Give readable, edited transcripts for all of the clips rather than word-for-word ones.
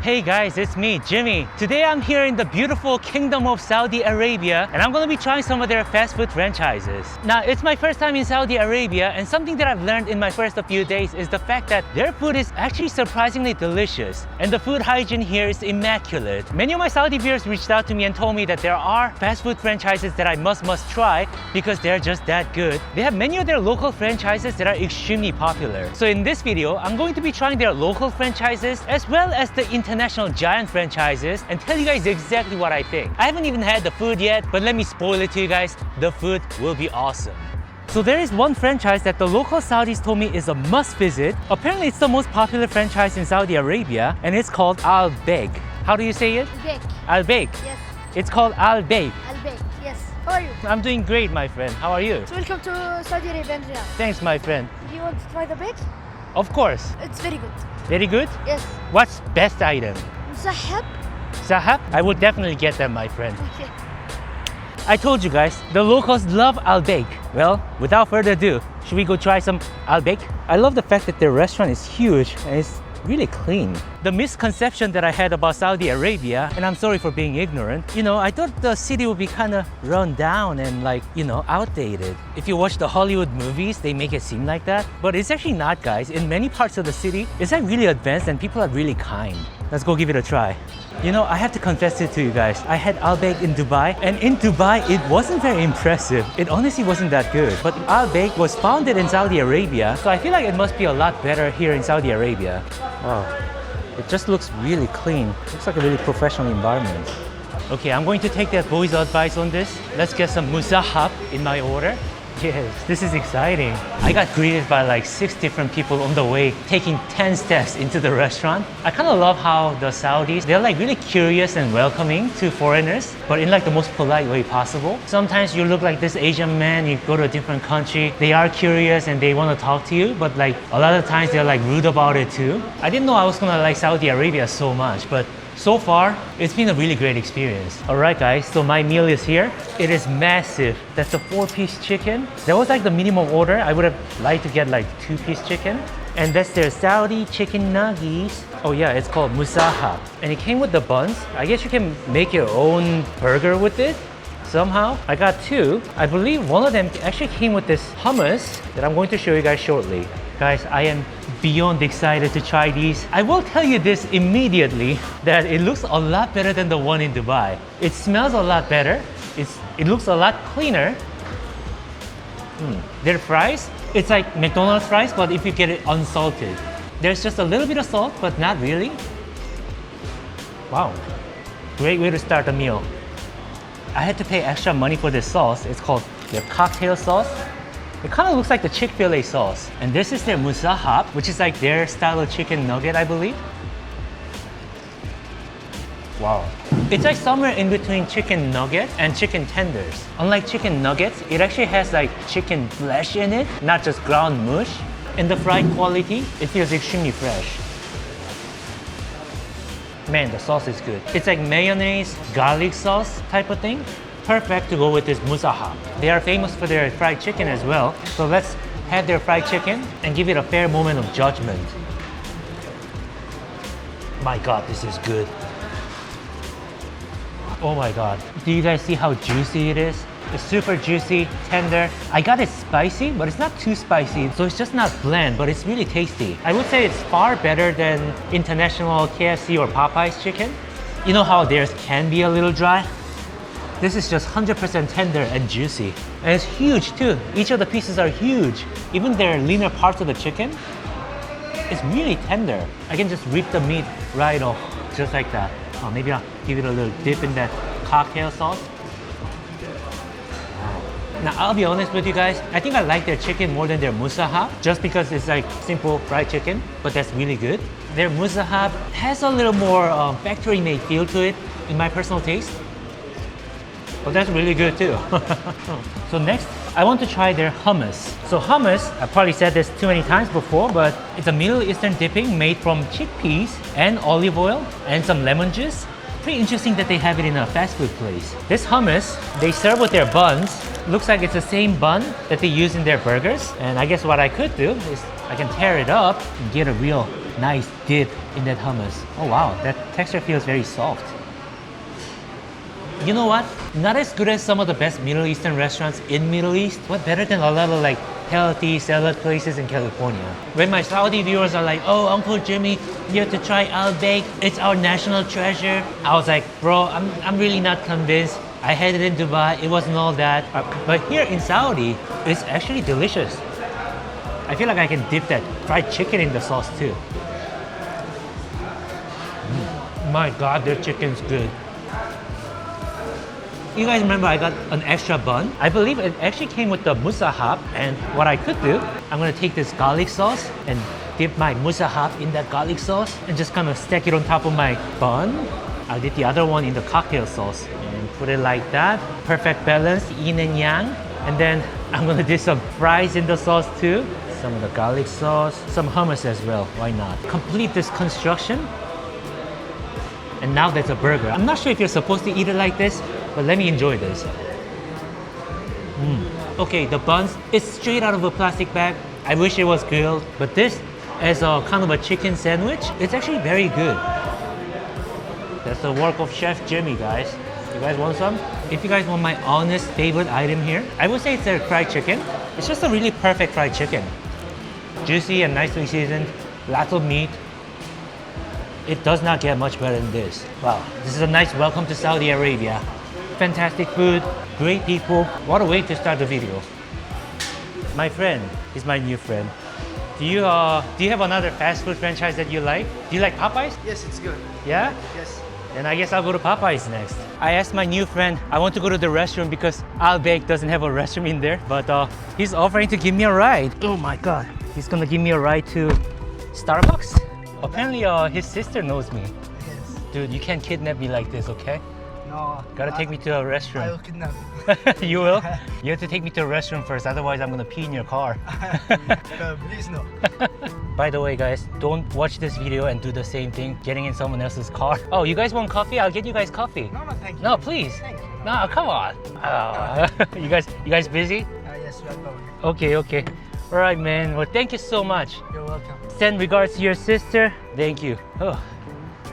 Hey guys, it's me, Jimmy. Today I'm here in the beautiful Kingdom of Saudi Arabia and I'm gonna be trying some of their fast food franchises. Now, it's my first time in Saudi Arabia and something that I've learned in my first few days is the fact that their food is actually surprisingly delicious and the food hygiene here is immaculate. Many of my Saudi viewers reached out to me and told me that there are fast food franchises that I must try because they're just that good. They have many of their local franchises that are extremely popular. So in this video, I'm going to be trying their local franchises as well as the international giant franchises and tell you guys exactly what I think. I haven't even had the food yet, but let me spoil it to you guys. The food will be awesome. So there is one franchise that the local Saudis told me is a must visit. Apparently it's the most popular franchise in Saudi Arabia and it's called Al Baik. How do you say it? Baik. Al Baik. Yes. It's called Al Baik. Al Baik. Yes. How are you? I'm doing great, my friend. How are you? So welcome to Saudi Arabia. Thanks, my friend. Do you want to try the baik? Of course. It's very good. Very good? Yes. What's best item? Musahab? Sahab? I will definitely get them, my friend. Okay. I told you guys, the locals love Al Baik. Well, without further ado, should we go try some Al Baik? I love the fact that their restaurant is huge and it's really clean. The misconception that I had about Saudi Arabia, and I'm sorry for being ignorant, I thought the city would be kind of run down and outdated. If you watch the Hollywood movies, they make it seem like that. But it's actually not, guys. In many parts of the city, it's really advanced and people are really kind. Let's go give it a try. I have to confess it to you guys. I had Al Baik in Dubai, and in Dubai, it wasn't very impressive. It honestly wasn't that good. But Al Baik was founded in Saudi Arabia, so I feel like it must be a lot better here in Saudi Arabia. Wow, it just looks really clean. Looks like a really professional environment. Okay, I'm going to take that boy's advice on this. Let's get some musahab in my order. Yes, this is exciting. I got greeted by like 6 different people on the way, taking 10 steps into the restaurant. I kind of love how the Saudis, they're like really curious and welcoming to foreigners, but in like the most polite way possible. Sometimes you look like this Asian man, you go to a different country, they are curious and they want to talk to you, but like a lot of times they're like rude about it too. I didn't know I was gonna like Saudi Arabia so much, but so far, it's been a really great experience. Alright guys, so my meal is here. It is massive. That's a 4-piece chicken. That was like the minimum order. I would have liked to get like 2-piece chicken. And that's their Saudi chicken nuggets. Oh yeah, it's called musahab. And it came with the buns. I guess you can make your own burger with it somehow. I got 2. I believe one of them actually came with this hummus that I'm going to show you guys shortly. Guys, I am beyond excited to try these. I will tell you this immediately that it looks a lot better than the one in Dubai. It smells a lot better. It looks a lot cleaner. Their fries, it's like McDonald's fries, but if you get it unsalted. There's just a little bit of salt, but not really. Wow, great way to start a meal. I had to pay extra money for this sauce. It's called their cocktail sauce. It kind of looks like the Chick-fil-A sauce. And this is their musahab, which is like their style of chicken nugget, I believe. Wow. It's like somewhere in between chicken nugget and chicken tenders. Unlike chicken nuggets, it actually has like chicken flesh in it, not just ground mush. And the fried quality, it feels extremely fresh. Man, the sauce is good. It's like mayonnaise, garlic sauce type of thing. Perfect to go with this musahab. They are famous for their fried chicken as well. So let's have their fried chicken and give it a fair moment of judgment. My God, this is good. Oh my God. Do you guys see how juicy it is? It's super juicy, tender. I got it spicy, but it's not too spicy. So it's just not bland, but it's really tasty. I would say it's far better than international KFC or Popeye's chicken. You know how theirs can be a little dry? This is just 100% tender and juicy. And it's huge too. Each of the pieces are huge. Even their leaner parts of the chicken, it's really tender. I can just rip the meat right off, just like that. Oh, maybe I'll give it a little dip in that cocktail sauce. Now, I'll be honest with you guys, I think I like their chicken more than their musahab, just because it's like simple fried chicken, but that's really good. Their musahab has a little more factory-made feel to it, in my personal taste. But that's really good too. So next, I want to try their hummus. So hummus, I've probably said this too many times before, but it's a Middle Eastern dipping made from chickpeas and olive oil and some lemon juice. Pretty interesting that they have it in a fast food place. This hummus, they serve with their buns. Looks like it's the same bun that they use in their burgers. And I guess what I could do is I can tear it up and get a real nice dip in that hummus. Oh wow, that texture feels very soft. You know what? Not as good as some of the best Middle Eastern restaurants in Middle East, but better than a lot of like healthy salad places in California. When my Saudi viewers are like, oh, Uncle Jimmy, you have to try Al Baik. It's our national treasure. I was like, bro, I'm really not convinced. I had it in Dubai. It wasn't all that. But here in Saudi, it's actually delicious. I feel like I can dip that fried chicken in the sauce too. My God, their chicken's good. You guys remember I got an extra bun? I believe it actually came with the musahab, and what I could do, I'm gonna take this garlic sauce and dip my musahab in that garlic sauce and just kind of stack it on top of my bun. I'll dip the other one in the cocktail sauce and put it like that. Perfect balance, yin and yang. And then I'm gonna do some fries in the sauce too. Some of the garlic sauce, some hummus as well, why not? Complete this construction. And now that's a burger. I'm not sure if you're supposed to eat it like this, but let me enjoy this. Okay, the buns, it's straight out of a plastic bag. I wish it was grilled, but this as a kind of a chicken sandwich, it's actually very good. That's the work of Chef Jimmy, guys. You guys want some? If you guys want my honest favorite item here, I would say it's their fried chicken. It's just a really perfect fried chicken. Juicy and nicely seasoned, lots of meat. It does not get much better than this. Wow, this is a nice welcome to Saudi Arabia. Fantastic food, great people. What a way to start the video. My friend is my new friend. Do you have another fast food franchise that you like? Do you like Popeyes? Yes, it's good. Yeah? Yes. Then I guess I'll go to Popeyes next. I asked my new friend, I want to go to the restroom because Al Baik doesn't have a restroom in there, but he's offering to give me a ride. Oh my God, he's gonna give me a ride to Starbucks? Apparently his sister knows me. Yes. Dude, you can't kidnap me like this, okay? No. Gotta take me to a I will restroom. kidnap you. You will? You have to take me to a restroom first, otherwise I'm gonna pee in your car. Please no. By the way, guys, don't watch this video and do the same thing, getting in someone else's car. Oh, you guys want coffee? I'll get you guys coffee. No, thank you. No, please. Thank you. No, come on. You guys busy? Yes, we are going. Okay. All right, man. Well, thank you so much. You're welcome. Send regards to your sister. Thank you. Oh,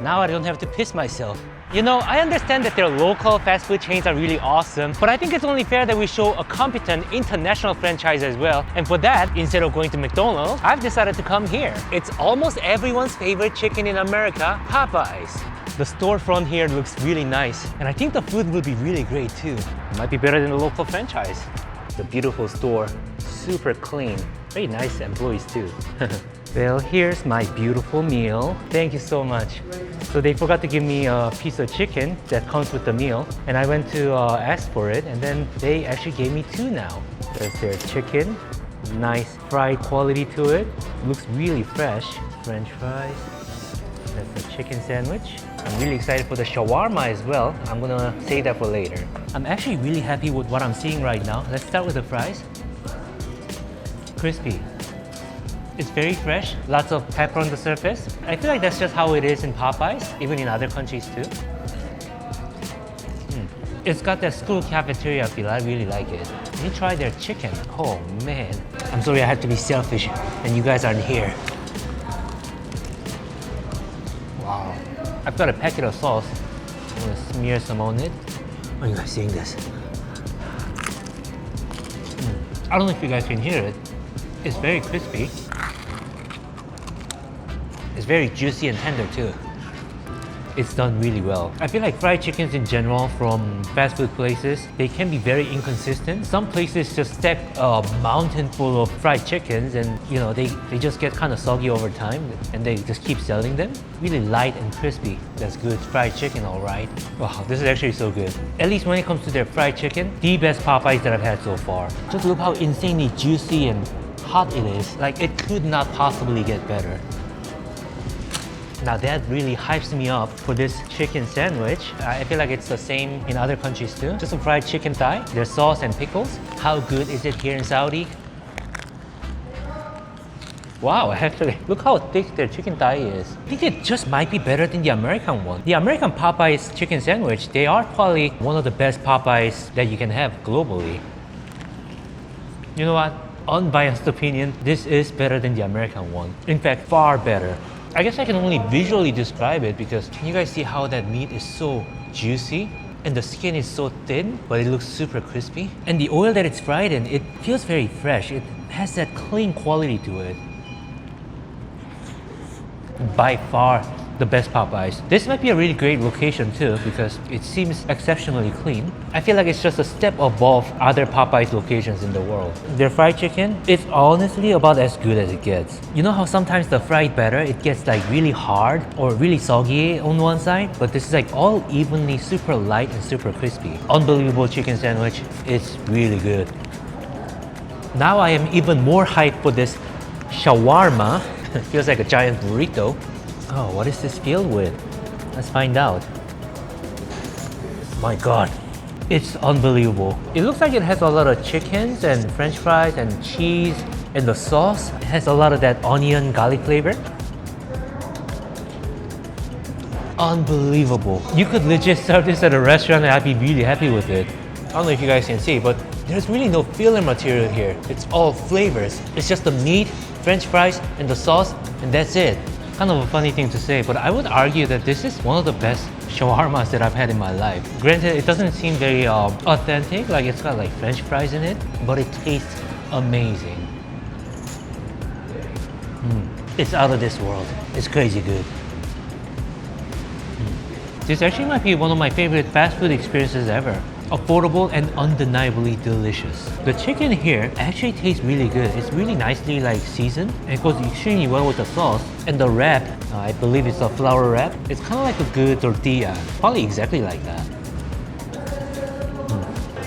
now I don't have to piss myself. You know, I understand that their local fast food chains are really awesome, but I think it's only fair that we show a competent international franchise as well. And for that, instead of going to McDonald's, I've decided to come here. It's almost everyone's favorite chicken in America, Popeyes. The storefront here looks really nice, and I think the food will be really great too. It might be better than the local franchise. It's a beautiful store, super clean. Very nice employees too. Well, here's my beautiful meal. Thank you so much. So they forgot to give me a piece of chicken that comes with the meal, and I went to ask for it, and then they actually gave me two now. There's their chicken, nice fried quality to it. Looks really fresh. French fries. That's the chicken sandwich. I'm really excited for the shawarma as well. I'm gonna save that for later. I'm actually really happy with what I'm seeing right now. Let's start with the fries. Crispy. It's very fresh, lots of pepper on the surface. I feel like that's just how it is in Popeyes, even in other countries too. It's got that school cafeteria feel, I really like it. Let me try their chicken. Oh man. I'm sorry I had to be selfish and you guys aren't here. Wow. I've got a packet of sauce. I'm gonna smear some on it. Are you guys seeing this? I don't know if you guys can hear it. It's very crispy. It's very juicy and tender too. It's done really well. I feel like fried chickens in general from fast food places, they can be very inconsistent. Some places just stack a mountain full of fried chickens and you know, they just get kind of soggy over time and they just keep selling them. Really light and crispy. That's good fried chicken, all right. Wow, this is actually so good. At least when it comes to their fried chicken, the best Popeyes that I've had so far. Just look how insanely juicy and hot it is. Like, it could not possibly get better. Now that really hypes me up for this chicken sandwich. I feel like it's the same in other countries too. Just some fried chicken thigh, their sauce and pickles. How good is it here in Saudi? Wow, actually, look how thick their chicken thigh is. I think it just might be better than the American one. The American Popeyes chicken sandwich, they are probably one of the best Popeyes that you can have globally. You know what? Unbiased opinion, this is better than the American one. In fact, far better. I guess I can only visually describe it because can you guys see how that meat is so juicy? And the skin is so thin, but it looks super crispy. And the oil that it's fried in, it feels very fresh. It has that clean quality to it. By far the best Popeyes. This might be a really great location too because it seems exceptionally clean. I feel like it's just a step above other Popeyes locations in the world. Their fried chicken, it's honestly about as good as it gets. You know how sometimes the fried batter, it gets like really hard or really soggy on one side, but this is like all evenly super light and super crispy. Unbelievable chicken sandwich. It's really good. Now I am even more hyped for this shawarma. It feels like a giant burrito. Oh, what is this filled with? Let's find out. My God, it's unbelievable. It looks like it has a lot of chickens and french fries and cheese, and the sauce has a lot of that onion garlic flavor. Unbelievable. You could legit serve this at a restaurant and I'd be really happy with it. I don't know if you guys can see, but there's really no filler material here. It's all flavors. It's just the meat, french fries, and the sauce, and that's it. Kind of a funny thing to say, but I would argue that this is one of the best shawarmas that I've had in my life. Granted, it doesn't seem very authentic, like it's got like french fries in it, but it tastes amazing. It's out of this world. It's crazy good. This actually might be one of my favorite fast food experiences ever. Affordable and undeniably delicious. The chicken here actually tastes really good. It's really nicely like seasoned and it goes extremely well with the sauce. And the wrap, I believe it's a flour wrap. It's kind of like a good tortilla, probably exactly like that.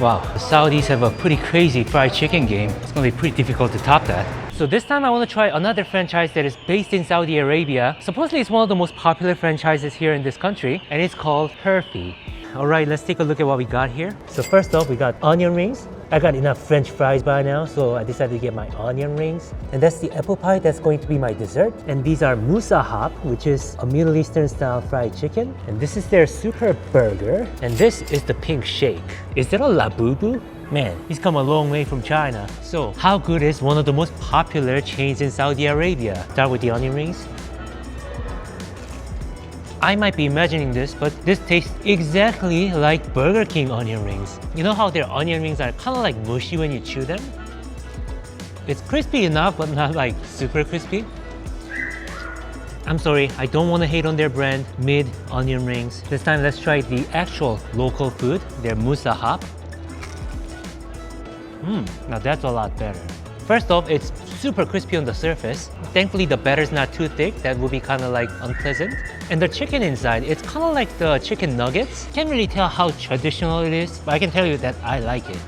Wow, the Saudis have a pretty crazy fried chicken game. It's gonna be pretty difficult to top that. So this time I want to try another franchise that is based in Saudi Arabia. Supposedly it's one of the most popular franchises here in this country and it's called Herfi. Alright, let's take a look at what we got here. So first off, we got onion rings. I got enough french fries by now, so I decided to get my onion rings. And that's the apple pie that's going to be my dessert. And these are musahab, which is a Middle Eastern style fried chicken. And this is their super burger. And this is the pink shake. Is that a labubu? Man, he's come a long way from China. So how good is one of the most popular chains in Saudi Arabia? Start with the onion rings. I might be imagining this, but this tastes exactly like Burger King onion rings. You know how their onion rings are kind of like mushy when you chew them? It's crispy enough, but not like super crispy. I'm sorry, I don't want to hate on their brand, mid onion rings. This time let's try the actual local food, their musahab. Now that's a lot better. First off, it's super crispy on the surface. Thankfully, the batter's not too thick. That would be kind of like unpleasant. And the chicken inside, it's kind of like the chicken nuggets. Can't really tell how traditional it is, but I can tell you that I like it.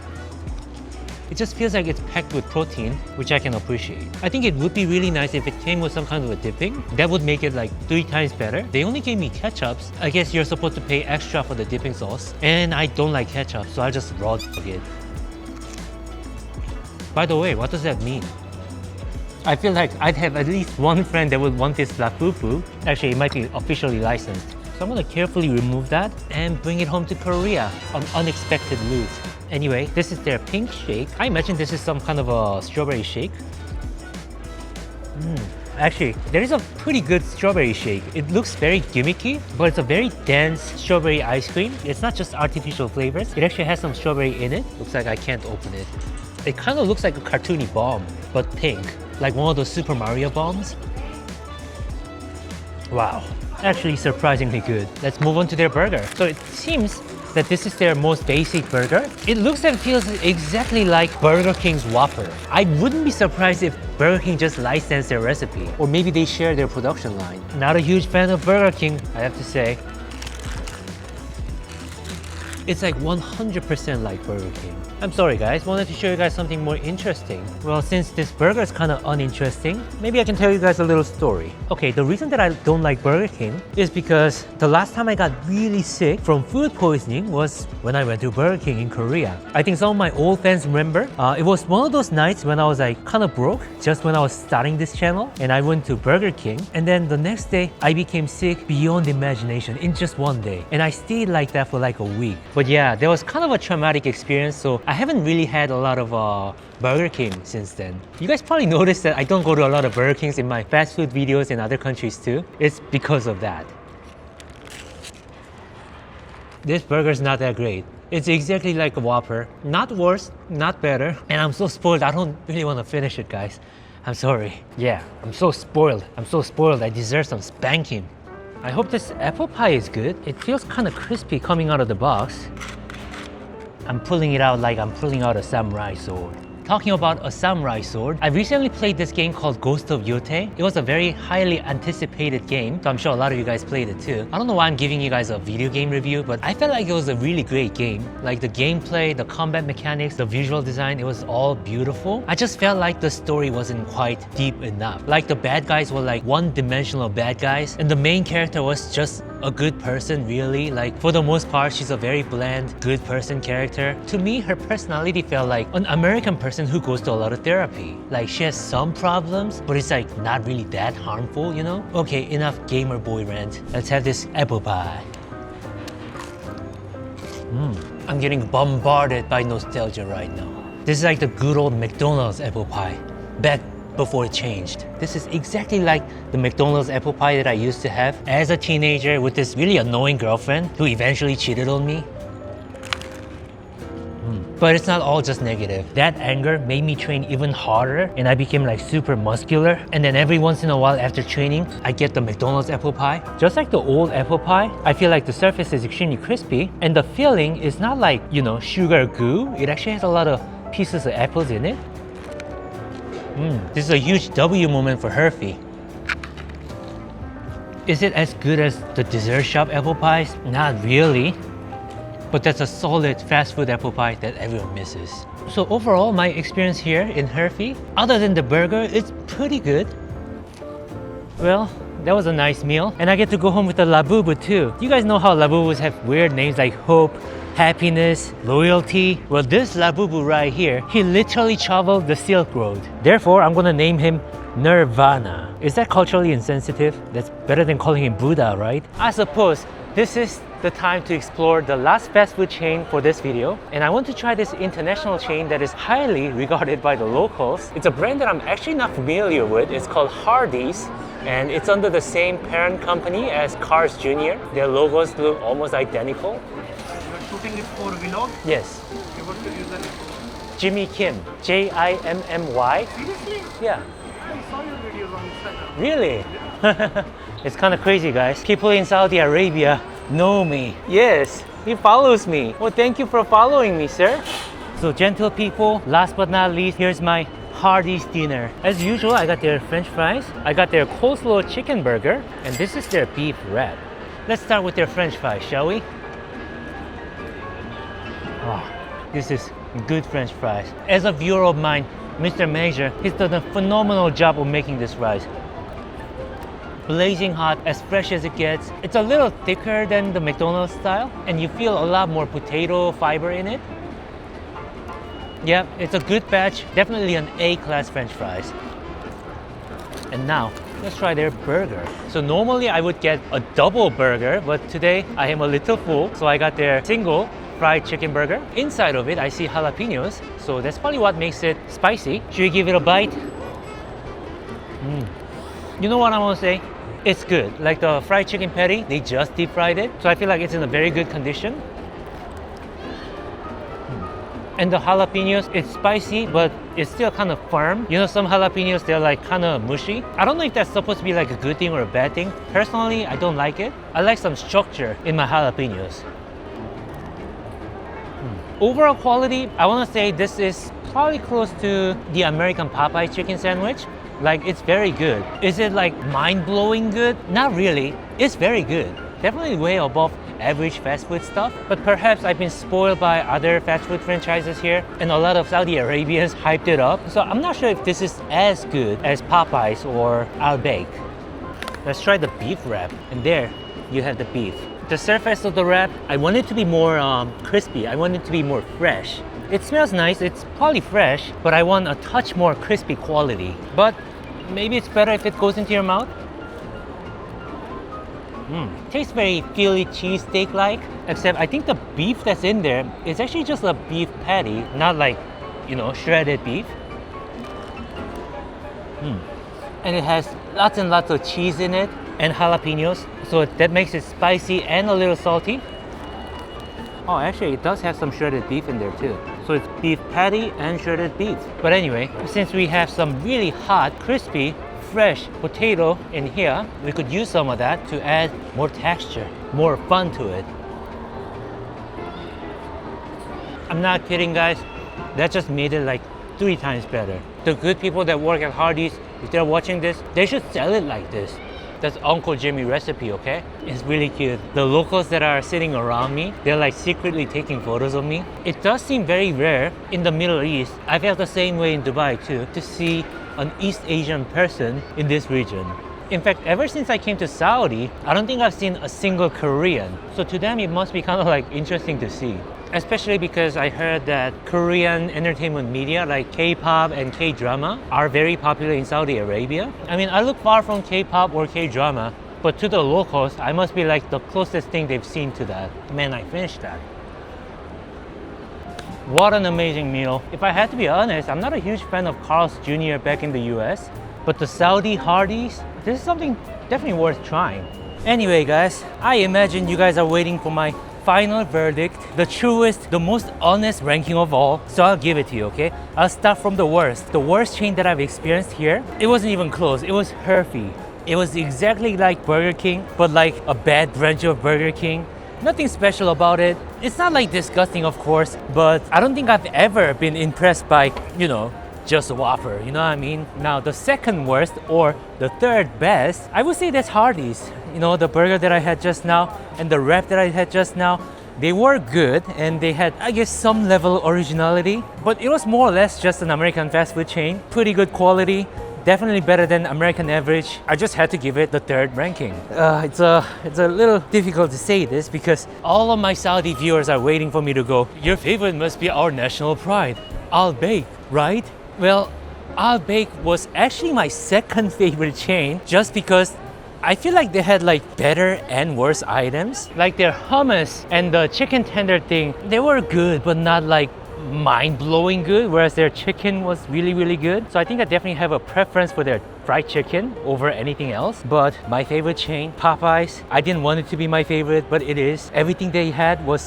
It just feels like it's packed with protein, which I can appreciate. I think it would be really nice if it came with some kind of a dipping. That would make it like 3 times better. They only gave me ketchups. I guess you're supposed to pay extra for the dipping sauce. And I don't like ketchup, so I'll just raw it. By the way, what does that mean? I feel like I'd have at least one friend that would want this lafufu. Actually, it might be officially licensed. So I'm gonna carefully remove that and bring it home to Korea on unexpected route. Anyway, this is their pink shake. I imagine this is some kind of a strawberry shake. Actually, there is a pretty good strawberry shake. It looks very gimmicky, but it's a very dense strawberry ice cream. It's not just artificial flavors. It actually has some strawberry in it. Looks like I can't open it. It kind of looks like a cartoony bomb, but pink. Like one of those Super Mario bombs. Wow, actually surprisingly good. Let's move on to their burger. So it seems that this is their most basic burger. It looks and feels exactly like Burger King's Whopper. I wouldn't be surprised if Burger King just licensed their recipe, or maybe they share their production line. Not a huge fan of Burger King, I have to say. It's like 100% like Burger King. I'm sorry guys, wanted to show you guys something more interesting. Well, since this burger is kind of uninteresting, maybe I can tell you guys a little story. Okay, the reason that I don't like Burger King is because the last time I got really sick from food poisoning was when I went to Burger King in Korea. I think some of my old fans remember. It was one of those nights when I was like kind of broke, just when I was starting this channel, and I went to Burger King. And then the next day, I became sick beyond imagination in just one day. And I stayed like that for like a week. But yeah, there was kind of a traumatic experience, so I haven't really had a lot of Burger King since then. You guys probably noticed that I don't go to a lot of Burger Kings in my fast food videos in other countries too. It's because of that. This burger's not that great. It's exactly like a Whopper. Not worse, not better. And I'm so spoiled, I don't really want to finish it, guys. I'm sorry. Yeah, I'm so spoiled. I deserve some spanking. I hope this apple pie is good. It feels kind of crispy coming out of the box. I'm pulling it out like I'm pulling out a samurai sword. Talking about a samurai sword, I recently played this game called Ghost of Yote. It was a very highly anticipated game, so I'm sure a lot of you guys played it too. I don't know why I'm giving you guys a video game review, but I felt like it was a really great game. Like the gameplay, the combat mechanics, the visual design, it was all beautiful. I just felt like the story wasn't quite deep enough. Like the bad guys were like one-dimensional bad guys, and the main character was just a good person, really. Like for the most part, she's a very bland, good person character. To me, her personality felt like an American person who goes to a lot of therapy. Like she has some problems, but it's like not really that harmful, you know? Okay, enough gamer boy rant. Let's have this apple pie. I'm getting bombarded by nostalgia right now. This is like the good old McDonald's apple pie, back before it changed. This is exactly like the McDonald's apple pie that I used to have as a teenager with this really annoying girlfriend who eventually cheated on me. But it's not all just negative. That anger made me train even harder and I became like super muscular. And then every once in a while after training, I get the McDonald's apple pie. Just like the old apple pie, I feel like the surface is extremely crispy and the filling is not like, you know, sugar goo. It actually has a lot of pieces of apples in it. This is a huge W moment for Herfy. Is it as good as the dessert shop apple pies? Not really. But that's a solid fast food apple pie that everyone misses. So overall, my experience here in Herfy, other than the burger, it's pretty good. Well, that was a nice meal. And I get to go home with the labubu too. You guys know how labubus have weird names like hope, happiness, loyalty. Well, this labubu right here, he literally traveled the Silk Road. Therefore, I'm gonna name him Nirvana. Is that culturally insensitive? That's better than calling him Buddha, right? I suppose this is the time to explore the last fast food chain for this video. And I want to try this international chain that is highly regarded by the locals. It's a brand that I'm actually not familiar with. It's called Hardee's. And it's under the same parent company as Cars Jr. Their logos look almost identical. You're shooting it for vlog? Yes. Okay, what's the username? Jimmy Kim. Jimmy. Seriously? Yeah. I saw your videos on Instagram. Really? It's kind of crazy, guys. People in Saudi Arabia know me. Yes, he follows me. Well, thank you for following me, sir. So, gentle people, last but not least, here's my Hardee's dinner. As usual, I got their French fries, I got their coleslaw chicken burger, and this is their beef wrap. Let's start with their French fries, shall we? Oh, this is good French fries. As a viewer of mine, Mr. Manager, he's done a phenomenal job of making this rice. Blazing hot, as fresh as it gets. It's a little thicker than the McDonald's style, and you feel a lot more potato fiber in it. Yeah, it's a good batch, definitely an A-class French fries. And now, let's try their burger. So normally I would get a double burger, but today I am a little full, so I got their single fried chicken burger. Inside of it, I see jalapenos, so that's probably what makes it spicy. Should we give it a bite? You know what I want to say? It's good. Like the fried chicken patty, they just deep fried it, so I feel like it's in a very good condition. And the jalapenos, it's spicy, but it's still kind of firm. You know, some jalapenos, they're like kind of mushy. I don't know if that's supposed to be like a good thing or a bad thing. Personally, I don't like it. I like some structure in my jalapenos. Overall quality, I want to say this is probably close to the American Popeye chicken sandwich. Like, it's very good. Is it like mind-blowing good? Not really. It's very good. Definitely way above average fast food stuff. But perhaps I've been spoiled by other fast food franchises here, and a lot of Saudi Arabians hyped it up. So I'm not sure if this is as good as Popeyes or Al Bake. Let's try the beef wrap. And there, you have the beef. The surface of the wrap, I want it to be more crispy. I want it to be more fresh. It smells nice, it's probably fresh, but I want a touch more crispy quality. But maybe it's better if it goes into your mouth. Tastes very Philly cheesesteak like, except I think the beef that's in there is actually just a beef patty, not like, you know, shredded beef. And it has lots and lots of cheese in it and jalapenos, so that makes it spicy and a little salty. Oh, actually, it does have some shredded beef in there too. So it's beef patty and shredded beef. But anyway, since we have some really hot, crispy, fresh potato in here, we could use some of that to add more texture, more fun to it. I'm not kidding, guys. That just made it like 3 times better. The good people that work at Hardee's, if they're watching this, they should sell it like this. That's Uncle Jimmy recipe, okay? It's really cute. The locals that are sitting around me, they're like secretly taking photos of me. It does seem very rare in the Middle East. I felt the same way in Dubai too, to see an East Asian person in this region. In fact, ever since I came to Saudi, I don't think I've seen a single Korean. So to them, it must be kind of like interesting to see. Especially because I heard that Korean entertainment media like K-pop and K-drama are very popular in Saudi Arabia. I mean, I look far from K-pop or K-drama, but to the locals, I must be like the closest thing they've seen to that. Man, I finished that. What an amazing meal. If I had to be honest, I'm not a huge fan of Carl's Jr. back in the US, but the Saudi Hardee's, this is something definitely worth trying. Anyway, guys, I imagine you guys are waiting for my final verdict, the truest, the most honest ranking of all. So I'll give it to you, okay? I'll start from the worst. The worst chain that I've experienced here, it wasn't even close. It was Herfy. It was exactly like Burger King, but like a bad branch of Burger King. Nothing special about it. It's not like disgusting, of course, but I don't think I've ever been impressed by, you know, just a Whopper, you know what I mean? Now, the second worst or the third best, I would say that's Hardee's. You know, the burger that I had just now and the wrap that I had just now, they were good and they had, I guess, some level of originality, but it was more or less just an American fast food chain. Pretty good quality, definitely better than American average. I just had to give it the third ranking. It's a little difficult to say this because all of my Saudi viewers are waiting for me to go, your favorite must be our national pride, Al Baik, right? Well, Al Baik was actually my second favorite chain just because I feel like they had like better and worse items. Like their hummus and the chicken tender thing, they were good, but not like mind-blowing good, whereas their chicken was really, really good. So I think I definitely have a preference for their fried chicken over anything else. But my favorite chain, Popeyes, I didn't want it to be my favorite, but it is. Everything they had was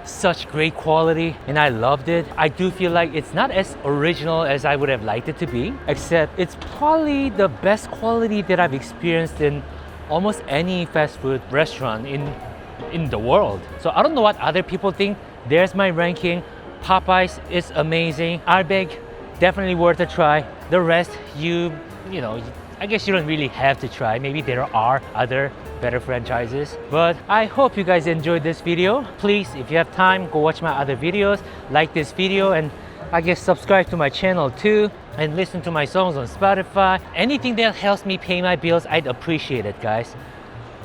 such great quality and I loved it. I do feel like it's not as original as I would have liked it to be, except it's probably the best quality that I've experienced in almost any fast food restaurant in the world. So I don't know what other people think. There's my ranking. Popeyes is amazing. Al Baik, definitely worth a try. The rest, you know, I guess you don't really have to try. Maybe there are other better franchises. But I hope you guys enjoyed this video. Please, if you have time, go watch my other videos. Like this video and I guess subscribe to my channel too. And listen to my songs on Spotify. Anything that helps me pay my bills, I'd appreciate it, guys.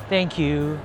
Thank you.